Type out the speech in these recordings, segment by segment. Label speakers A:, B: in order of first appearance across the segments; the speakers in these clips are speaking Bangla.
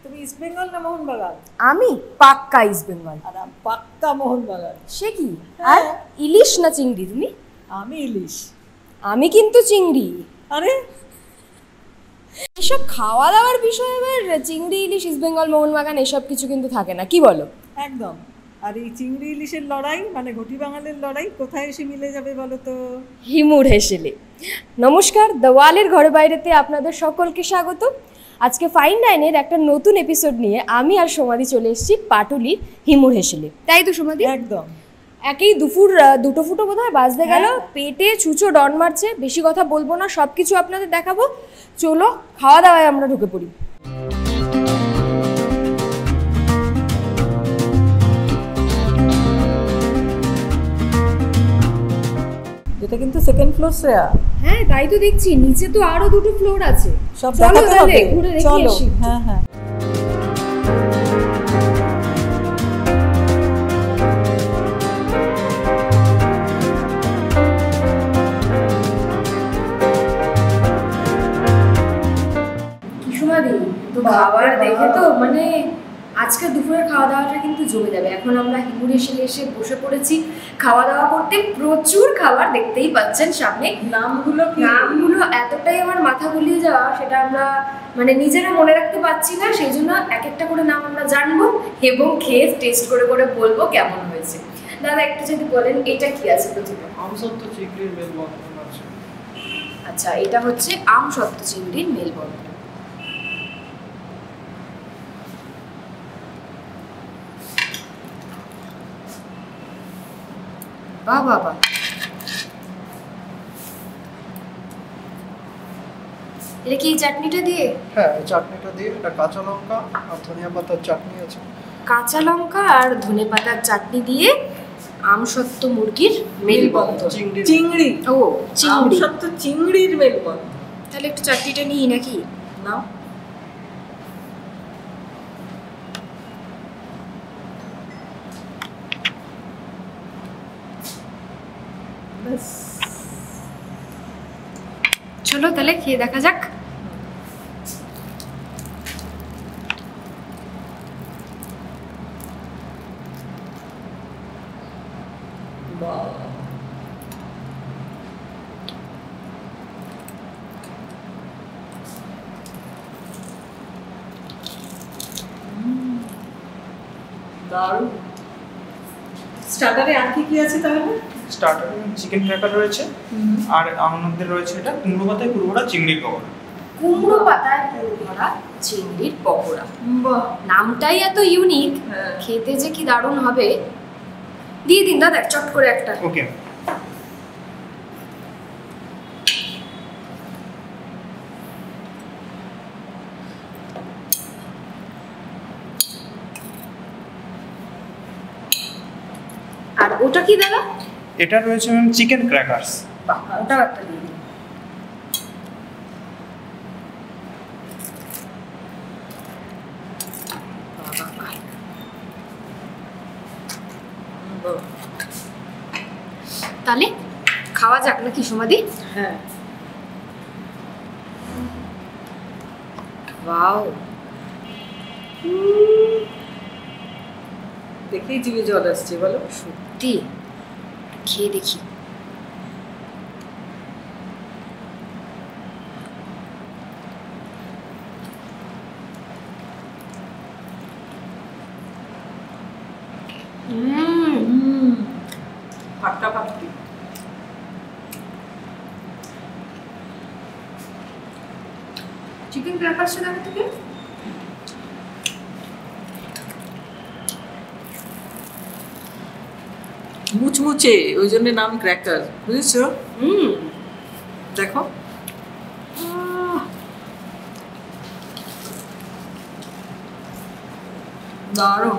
A: তুমি ইস্ট বেঙ্গল না মোহনবাগান?
B: আমি পাক্কা ইস্ট বেঙ্গল।
A: আর আমি পাক্কা মোহনবাগান।
B: সে কি? আর ইলিশ না চিংড়ি তুমি?
A: আমি ইলিশ।
B: আমি কিন্তু চিংড়ি।
A: আরে
B: এসব খাওয়া দাওয়ার বিষয়ে এবার চিংড়ি ইলিশ ইস্ট বেঙ্গল মোহনবাগান এসব কিছু কিন্তু থাকে না, কি বলো?
A: একদম। আর এই চিংড়ি ইলিশের লড়াই মানে ঘটি বাঙালির লড়াই কোথায় এসে মিলে যাবে বলো তো?
B: হিমুর হেসেলে। নমস্কার, দ্য ওয়ালের ঘরে বাইরেতে আপনাদের সকলকে স্বাগত। আজকে ফাইন ডাইনের একটা নতুন এপিসোড নিয়ে আমি আর সমাধি চলে এসেছি পাটুলির হিমুর হেসেলে। তাই তো সমাধি?
A: একদম।
B: একেই দুপুর দুটো ফুটো বোধহয় বাজতে গেল, পেটে ছুঁচো ডন মারছে। বেশি কথা বলবো না, সব কিছু আপনাদের দেখাবো। চলো খাওয়া দাওয়ায় আমরা ঢুকে পড়ি।
A: এটা কিন্তু সেকেন্ড ফ্লোর শ্রেয়া।
B: হ্যাঁ তাই তো দেখছি, নিচে তো আরো দুটো ফ্লোর আছে,
A: সব
B: চলো
A: দেখাতে
B: তাহলে
A: হবে।
B: ঘুরে দেখে
A: চলো।
B: আসি।
A: হ্যাঁ হ্যাঁ।
B: তো খাবার দেখে তো মানে আজকে দুপুরের খাওয়া দাওয়াটা কিন্তু জমে যাবে। এখন আমরা হিমুর হেসেলে এসে বসে পড়েছি খাওয়া দাওয়া করতে। প্রচুর খাবার দেখতেই পাচ্ছেন সামনে। নামগুলো এতটাই আমার মাথা গুলিয়ে যাওয়া, সেটা আমরা মানে নিজেরা মনে রাখতে পারছি না। সেই জন্য এক একটা করে নাম আমরা জানবো এবং খেয়ে টেস্ট করে করে বলবো কেমন হয়েছে। দাদা একটু যদি বলেন এটা কি আছে প্রথমে?
C: আমসত্ত্ব চিংড়ির মেলবন্ধন আছে।
B: আচ্ছা, এটা হচ্ছে আমসত্ত্ব চিংড়ির মেলবন্ধন। বাহ বাহ বাহ, এটা কি চাটনিটা দিয়ে?
C: হ্যাঁ, এই চাটনিটা দিয়ে। এটা কাঁচা লঙ্কা আর ধনিয়া পাতার চাটনি আছে।
B: কাঁচা লঙ্কা আর ধনে পাতার চাটনি দিয়ে আমসত্ত্ব মুরগির মেলবন্ধন।
A: চিংড়ি।
B: ও চিংড়ি,
A: সব তো চিংড়ির মেলবন্ধন।
B: তাহলে একটু চাটনিটা নিই নাকি?
A: নাও।
B: চলো তাহলে খেয়ে দেখা যাক।
A: দারুণ। স্টার্টারে আর কি কি আছে তাহলে?
C: স্টার্টারে চিকেন ক্র্যাকার রয়েছে আর আমার মধ্যে রয়েছে এটা কুমড়ো পাতায় পুরোটা চিংড়ির পকোড়া।
B: কুমড়ো পাতায় পুরোভরা চিংড়ির পকোড়া। নামটাই এত ইউনিক, খেতে যে কি দারুণ হবে। দিয়ে দিন দাদা চট করে একটা।
C: ওকে।
B: আর ওটা কি দাদা?
C: এটা রয়েছে ম্যাম চিকেন ক্র্যাকারস।
B: ওটাও একটা দিয়ে দিন। তাহলে খাওয়া যাক নাকি সমাধি?
A: হ্যাঁ।
B: ওয়াও,
A: দেখেই জিভে জল আসছে বলো।
B: সত্যি খেয়ে দেখি।
A: ফাটকা ফাটকি।
B: চিকেন ক্র্যাকারস দেখা থেকে
A: মুচমুচে, ওই জন্য নাম ক্র্যাকার, বুঝেছো? দেখো দারুণ।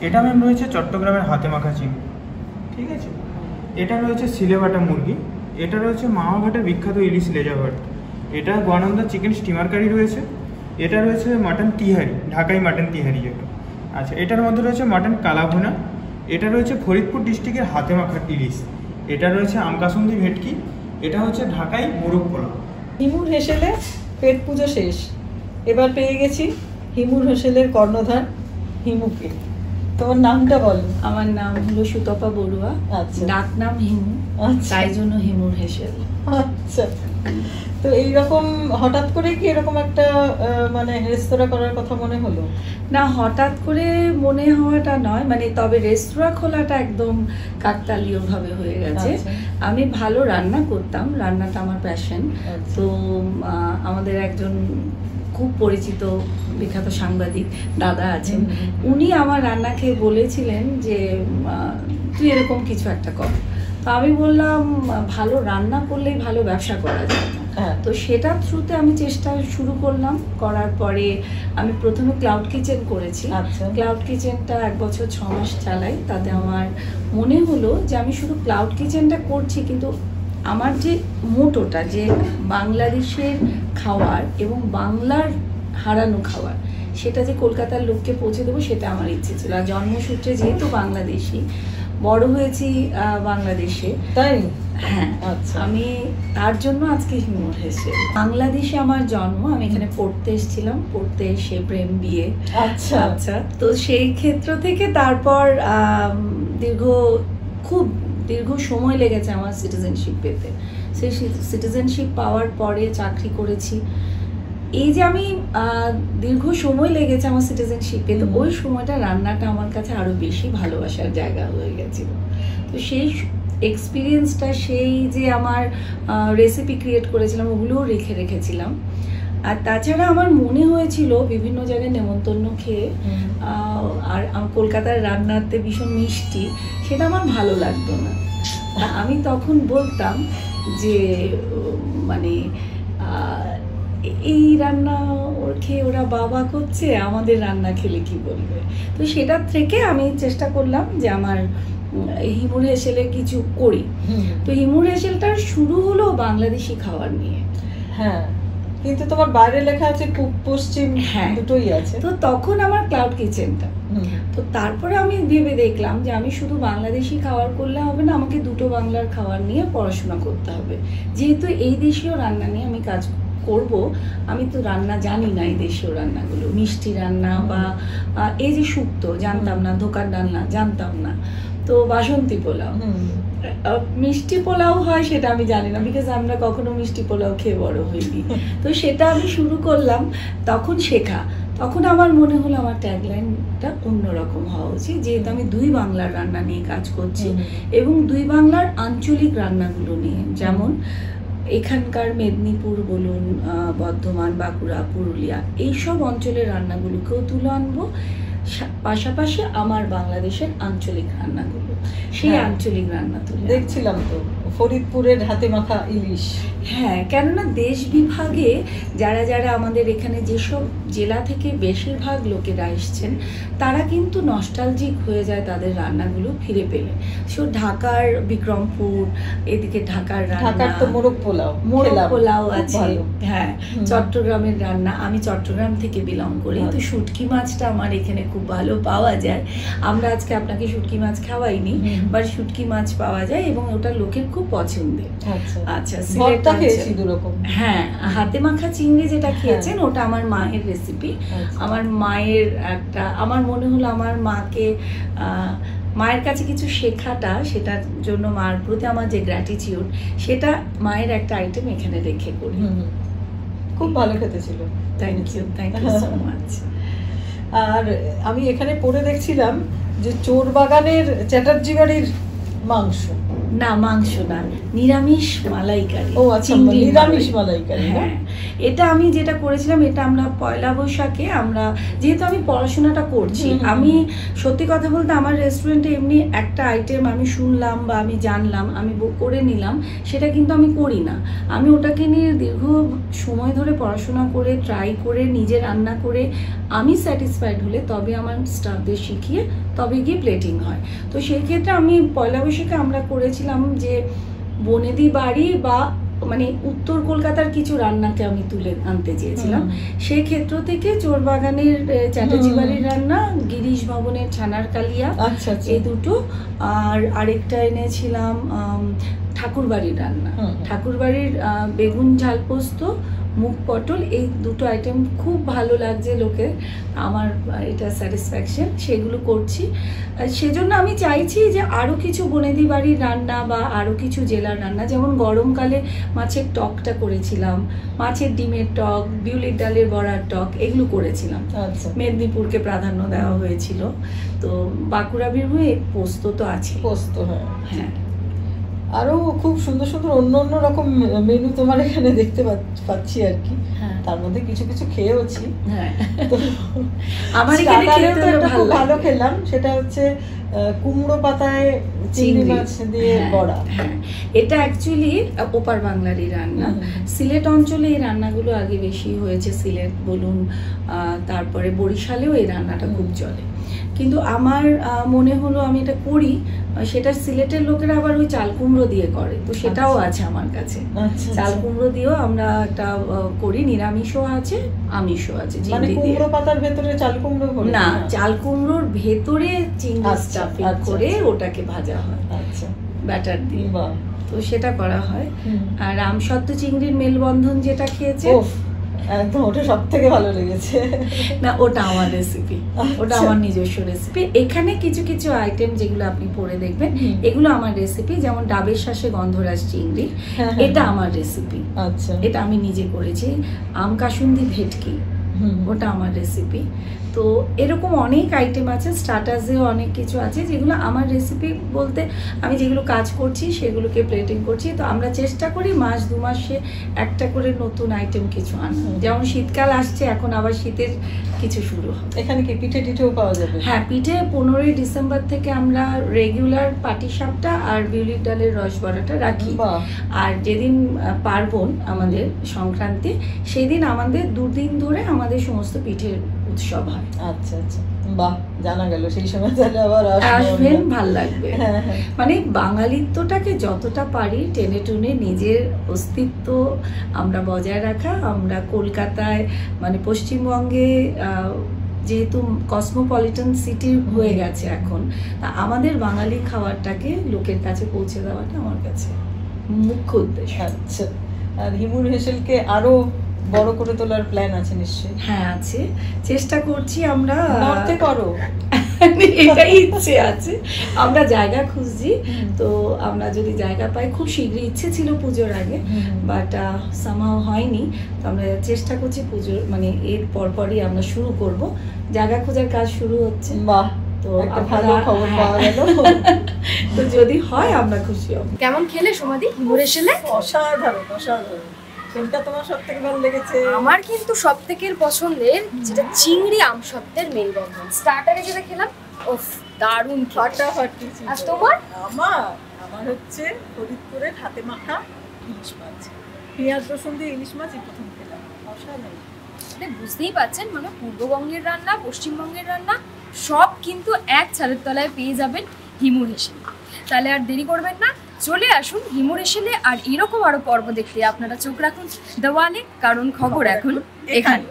C: এটা ম্যাম রয়েছে চট্টগ্রামের হাতে মাখা চিংড়ি, ঠিক আছে। এটা রয়েছে সিলেবাটা মুরগি। এটা রয়েছে মামাঘাটের বিখ্যাত ইলিশ লেজা ভর্তা। এটা গোয়ানন্দা চিকেন স্টিমার কারি রয়েছে। এটা রয়েছে মাটন তিহারি, ঢাকাই মাটন তিহারি যেটা। আচ্ছা, এটার মধ্যে রয়েছে মাটন কালাভুনা। এটা রয়েছে ফরিদপুর ডিস্ট্রিক্টের হাতে মাখা ইলিশ। এটা রয়েছে আমকাসুন্দি ভেটকি। এটা হচ্ছে ঢাকাই মোরগ পোলাও।
A: হিমুর হেসেলে পেট পুজো শেষ। এবার পেয়ে গেছি হিমুর হোসেলের কর্ণধার হিমুকে। তোমার নামটা বলো।
D: আমার নাম হলো সুতপা বড়ুয়া,
A: আচ্ছা।
D: ডাক নাম হিমু,
A: আচ্ছা।
D: তাই জন্য হিমুর হেসেল।
A: আচ্ছা, তো এইরকম হঠাৎ করে কি এরকম একটা মানে রেস্তোরাঁ করার কথা মনে হলো?
D: না, হঠাৎ করে মনে হওয়াটা নয়, মানে তবে রেস্তোরাঁ খোলাটা একদম কাকতালীয়ভাবে হয়ে গেছে।
A: আচ্ছা।
D: আমি ভালো রান্না করতাম, রান্নাটা আমার প্যাশন।
A: আচ্ছা।
D: তো আমাদের একজন খুব পরিচিত বিখ্যাত সাংবাদিক দাদা আছেন, উনি আমার রান্না খেয়ে বলেছিলেন যে তুই এরকম কিছু একটা কর। তো আমি বললাম ভালো রান্না করলেই ভালো ব্যবসা করা যায় না।
A: হ্যাঁ।
D: তো সেটার থ্রুতে আমি চেষ্টা শুরু করলাম। করার পরে আমি প্রথমে ক্লাউড কিচেন করেছি।
A: আচ্ছা।
D: ক্লাউড কিচেনটা 1 বছর 6 মাস চালাই। তাতে আমার মনে হলো যে আমি শুধু ক্লাউড কিচেনটা করছি, কিন্তু আমার যে মোটোটা যে বাংলাদেশের খাবার এবং বাংলার হারানো খাবার, সেটা যে কলকাতার লোককে পৌঁছে দেবো, সেটা আমার ইচ্ছে ছিল। আর জন্মসূত্রে যেহেতু বাংলাদেশি, বড় হয়েছি বাংলাদেশে,
A: তাই?
D: হ্যাঁ।
A: আচ্ছা।
D: আমি তার জন্য আজকে হিমুর হেসেল। বাংলাদেশে আমার জন্ম, আমি এখানে পড়তে এসেছিলাম, পড়তে এসে প্রেম বিয়ে।
A: আচ্ছা।
D: আচ্ছা, তো সেই ক্ষেত্র থেকে তারপর খুব দীর্ঘ সময় লেগেছে আমার সিটিজেনশিপ পেতে। সেই সিটিজেনশিপ পাওয়ার পরে চাকরি করেছি। এই যে আমি দীর্ঘ সময় লেগেছে আমার সিটিজেনশিপ পেতে, ওই সময়টা রান্নাটা আমার কাছে আরো বেশি ভালোবাসার জায়গা হয়ে গেছিল। তো সেই এক্সপিরিয়েন্সটা, সেই যে আমার রেসিপি ক্রিয়েট করেছিলাম, ওগুলোও রেখেছিলাম। আর তাছাড়া আমার মনে হয়েছিল বিভিন্ন জায়গায় নেমন্তন্ন খেয়ে, আর কলকাতার রান্নাতে ভীষণ মিষ্টি, সেটা আমার ভালো লাগতো না। আমি তখন বলতাম যে মানে এই রান্না ওর খেয়ে ওরা বাবা করছে, আমাদের রান্না খেলে কি বলবে। তো সেটার থেকে আমি চেষ্টা করলাম যে আমার হিমুর হেসেলে কিছু করি। তো হিমুর হেসেলটা শুরু হলো বাংলাদেশি খাবার নিয়ে।
A: হ্যাঁ, কিন্তু তোমার বাইরে লেখা আছে পূব পশ্চিম,
D: হ্যাঁ,
A: দুটোই আছে।
D: তো তখন আমার ক্লাউড কিচেনটা। তো তারপরে আমি ভেবে দেখলাম যে আমি শুধু বাংলাদেশি খাবার করলে হবে না, আমাকে দুটো বাংলার খাবার নিয়ে পড়াশোনা করতে হবে। যেহেতু এই দেশীয় রান্না নিয়ে আমি কাজ করব, আমি তো রান্না জানি না, এই দেশীয় রান্নাগুলো, মিষ্টি রান্না বা এই যে শুক্তো জানতাম না, ধোকার রান্না জানতাম না, তো বাসন্তী পোলাও, মিষ্টি পোলাও হয় সেটা আমি জানি না, বিকজ আমরা কখনো মিষ্টি পোলাও খেয়ে বড় হইনি। তো সেটা আমি শুরু করলাম তখন শেখা। তখন আমার মনে হলো আমার ট্যাগলাইনটা অন্যরকম হওয়া উচিত, যেহেতু আমি 2 বাংলার রান্না নিয়ে কাজ করছি এবং 2 বাংলার আঞ্চলিক রান্নাগুলো নিয়ে, যেমন এখানকার মেদিনীপুর বলুন, বর্ধমান, বাঁকুড়া, পুরুলিয়া, এইসব অঞ্চলের রান্নাগুলোকেও তুলে আনবো, পাশাপাশি আমার বাংলাদেশের আঞ্চলিক রান্নাগুলো, সেই আঞ্চলিক রান্না তুলে
A: দেখছিলাম তো ফরিদপুরের হাতে মাখা ইলিশ।
D: হ্যাঁ, কেননা দেশ বিভাগে যারা যারা আমাদের এখানে যেসব জেলা থেকে বেশিরভাগ লোকেরা এসছেন, তারা কিন্তু নস্টালজিক হয়ে যায় তাদের রান্নাগুলো ফিরে পেলে। সো ঢাকার বিক্রমপুর, এদিকে ঢাকার
A: ঢাকার তো মোরগ পোলাও
D: আছে, হ্যাঁ, চট্টগ্রামের রান্না, আমি চট্টগ্রাম থেকে বিলং করি, তো শুটকি মাছটা আমার এখানে খুব ভালো পাওয়া যায়। আমরা আজকে আপনাকে শুটকি মাছ খাওয়াইনি, বাট শুটকি মাছ পাওয়া যায় এবং ওটা লোকের খুব পছন্দের। আচ্ছা, হ্যাঁ, হাতে মাখা চিংড়ি যেটা খেয়েছেন, ওটা আমার মায়ের রেসিপি। আমার মায়ের একটা, আমার মনে হলো আমার মায়ের কাছে কিছু শেখাটা, সেটার জন্য মার প্রতি আমার যে গ্র্যাটিটিউড, সেটা মায়ের একটা আইটেম এখানে রেখে করি।
A: খুব ভালো খেতে ছিল।
D: Thank you so much.
A: আর আমি এখানে পড়ে দেখছিলাম যে চোর বাগানের চ্যাটার্জি বাড়ির মাংস,
D: না মাংস না, নিরামিষ মালাইকারি।
A: ও আচ্ছা, নিরামিষ মালাইকারি।
D: হ্যাঁ, এটা আমি যেটা করেছিলাম, এটা আমরা পয়লা বৈশাখে, আমরা যেহেতু আমি পড়াশোনাটা করছি, আমি সত্যি কথা বলতে আমার রেস্টুরেন্টে এমনি একটা আইটেম আমি শুনলাম বা আমি জানলাম, আমি করে নিলাম, সেটা কিন্তু আমি করি না। আমি ওটাকে নিয়ে দীর্ঘ সময় ধরে পড়াশোনা করে, ট্রাই করে, নিজে রান্না করে আমি স্যাটিসফাইড হলে তবে আমার স্টাফদের শিখিয়ে তবে গিয়ে প্লেটিং হয়। তো সেই ক্ষেত্রে আমি পয়লা বৈশাখে আমরা করেছিলাম যে বনেদি বাড়ি বা মানে উত্তর কলকাতার কিছু রান্নাকে আমি তুলে আনতে চেয়েছিলাম। সেই ক্ষেত্র থেকে চোরবাগানের চ্যাটার্জি বাড়ির রান্না, গিরিশ ভবনের ছানার কালিয়া, এই দুটো, আর আরেকটা এনেছিলাম ঠাকুরবাড়ির রান্না, ঠাকুরবাড়ির বেগুন ঝাল পোস্ত, মুগ পটল, এই দুটো আইটেম খুব ভালো লাগছে লোকের, আমার এটা স্যাটিসফ্যাকশন, সেগুলো করছি। সেজন্য আমি চাইছি যে আরও কিছু বনেদি বাড়ির রান্না বা আরও কিছু জেলার রান্না, যেমন গরমকালে মাছের টকটা করেছিলাম, মাছের ডিমের টক, বিউলির ডালের বড়ার টক, এগুলো করেছিলাম।
A: আচ্ছা,
D: মেদিনীপুরকে প্রাধান্য দেওয়া হয়েছিল। তো বাঁকুড়া বীরভূমে পোস্ত তো আছে।
A: পোস্ত, হ্যাঁ
D: হ্যাঁ,
A: আরো খুব সুন্দর সুন্দর অন্য অন্য রকম মেনু তোমার এখানে দেখতে পাচ্ছি আর কি।
D: হ্যাঁ।
A: তার মধ্যে কিছু কিছু খেয়েওছি।
D: হ্যাঁ,
A: তো
D: আমার এখানে
A: starter-এও
D: খেতে
A: তো একটা খুব
D: ভালো
A: ভালো
D: লাগে।
A: খেলাম, সেটা হচ্ছে কুমড়ো পাতায় চিংড়ি মাছ দিয়ে
D: হ্যাঁ,
A: বড়া।
D: হ্যাঁ, এটা অ্যাকচুয়ালি ওপার বাংলারই রান্না।
A: হুম।
D: সিলেট অঞ্চলে এই রান্নাগুলো আগে বেশি হয়েছে, সিলেট বলুন, তারপরে বরিশালেও এই রান্নাটা খুব চলে। কিন্তু আমার মনে হলো আমি এটা করি, সেটা সিলেটের লোকেরা আবার ওই চাল কুমড়ো দিয়ে করে, তো সেটাও আছে আমার কাছে।
A: আচ্ছা,
D: চাল
A: আচ্ছা।
D: কুমড়ো দিয়েও আমরা একটা করি, নিরামিষও আছে আমিষও আছে।
A: মানে
D: চিংড়ি দিয়ে
A: কুমড়ো পাতার ভেতরে চাল কুমড়ো ভরে?
D: না, চাল কুমড়োর ভেতরে চিংড়ি
A: আচ্ছা,
D: স্টাফিং
A: আচ্ছা,
D: করে
A: আচ্ছা।
D: ওটাকে ভাজা হয়
A: আচ্ছা,
D: ব্যাটার দিয়ে,
A: বাহ।
D: তো সেটা করা হয়।
A: হুম।
D: আর রামসত্ত্ব চিংড়ির মেলবন্ধন যেটা খেয়েছে,
A: ওফ, একদম ওটা সব থেকে ভালো লেগেছে।
D: না ওটা আমার রেসিপি, ওটা
A: আচ্ছা।
D: আমার নিজস্ব রেসিপি। এখানে কিছু কিছু আইটেম যেগুলো আপনি পরে দেখবেন,
A: হুম।
D: এগুলো আমার রেসিপি। যেমন ডাবের শ্বাসে গন্ধরাজ চিংড়ি,
A: হ্যাঁ,
D: এটা আমার রেসিপি,
A: আচ্ছা।
D: এটা আমি নিজে করেছি। আম কাসুন্দি ভেটকি,
A: হুম।
D: ওটা আমার রেসিপি। তো এরকম অনেক আইটেম আছে, স্টার্টার্সেও অনেক কিছু আছে যেগুলো আমার রেসিপি বলতে আমি যেগুলো কাজ করছি সেগুলোকে প্লেটিং করছি। তো আমরা চেষ্টা করি মাস দু মাসে একটা করে নতুন আইটেম কিছু আনা। যেমন শীতকাল আসছে, এখন আবার শীতের কিছু শুরু হবে।
A: এখানে কি পিঠে টিঠেও পাওয়া যাবে?
D: হ্যাঁ, পিঠে 15ই ডিসেম্বর থেকে আমরা রেগুলার পাটিসাপটা আর বিউলির ডালের রসবড়াটা রাখি।
A: বাহ।
D: আর যেদিন পার্বণ আমাদের সংক্রান্তি, সেদিন আমাদের দুদিন ধরে আমাদের সমস্ত পিঠের উৎসব হয়।
A: আচ্ছা, আচ্ছা, বাহ, জানা গেল। সেই সময় তাহলে আবার
D: আসবেন, ভাল লাগবে।
A: হ্যাঁ, হ্যাঁ।
D: মানে বাঙালিত্বটাকে যতটা পারি টেনে টুনে নিজের অস্তিত্ব আমরা বজায় রাখা। আমরা কলকাতায় মানে পশ্চিমবঙ্গে যেহেতু কসমোপলিটন সিটি হয়ে গেছে এখন, তা আমাদের বাঙালি খাবারটাকে লোকের কাছে পৌঁছে দেওয়াটা আমার কাছে মুখ্য উদ্দেশ্য।
A: আচ্ছা, আর হিমুর হেসেলকে আরো বড় করে তোলার প্ল্যান আছে নিশ্চয়ই?
D: হ্যাঁ, আছে, চেষ্টা করছি আমরা।
A: নর্থে করো?
D: এটাই ইচ্ছে আছে, আমরা জায়গা খুঁজছি। তো আমরা যদি জায়গা পাই, খুব শীঘ্রই ইচ্ছে ছিল পুজোর আগে, বাট সামহাও হয়নি। তো আমরা চেষ্টা করছি পুজোর মানে এর পরপরই আমরা শুরু করব, জায়গা খোঁজার কাজ শুরু হচ্ছে।
A: বাহ,
D: তো
A: একটা ভালো খবর পাওয়া গেল।
D: তো যদি হয় আমরা খুশি হব।
B: কেমন খেলে সমাধি হিমুর হেসেলে?
A: অসাধারণ, অসাধারণ। কোনটা তোমার সব থেকে ভালো লেগেছে?
B: আমার কিন্তু সব থেকে পছন্দের যেটা চিংড়ি আমসত্ত্বের মেলবন্ধন, স্টার্টারে যেটা খেলাম, ওফ দারুণ খেতে।
A: ফাটাফাটি।
B: আর তোমার?
A: আমার হচ্ছে ফরিদপুরের হাতে মাখা ইলিশ মাছ, পেঁয়াজ রসুন দিয়ে ইলিশ মাছ এই প্রথম খেলাম, অসাধারণ।
B: মানে বুঝতেই পাচ্ছেন, মানে পূর্ববঙ্গের রান্না, পশ্চিমবঙ্গের রান্না সব কিন্তু এক ছাদের তলায় পেয়ে যাবেন হিমুর হেসেলে। তাহলে আর দেরি করবেন না, চলে আসুন হিমুর হেসেলে। আর এরকম আরো পর্ব দেখতে আপনারা চোখ রাখুন দেওয়ালে, কারণ খবর এখন এখানে।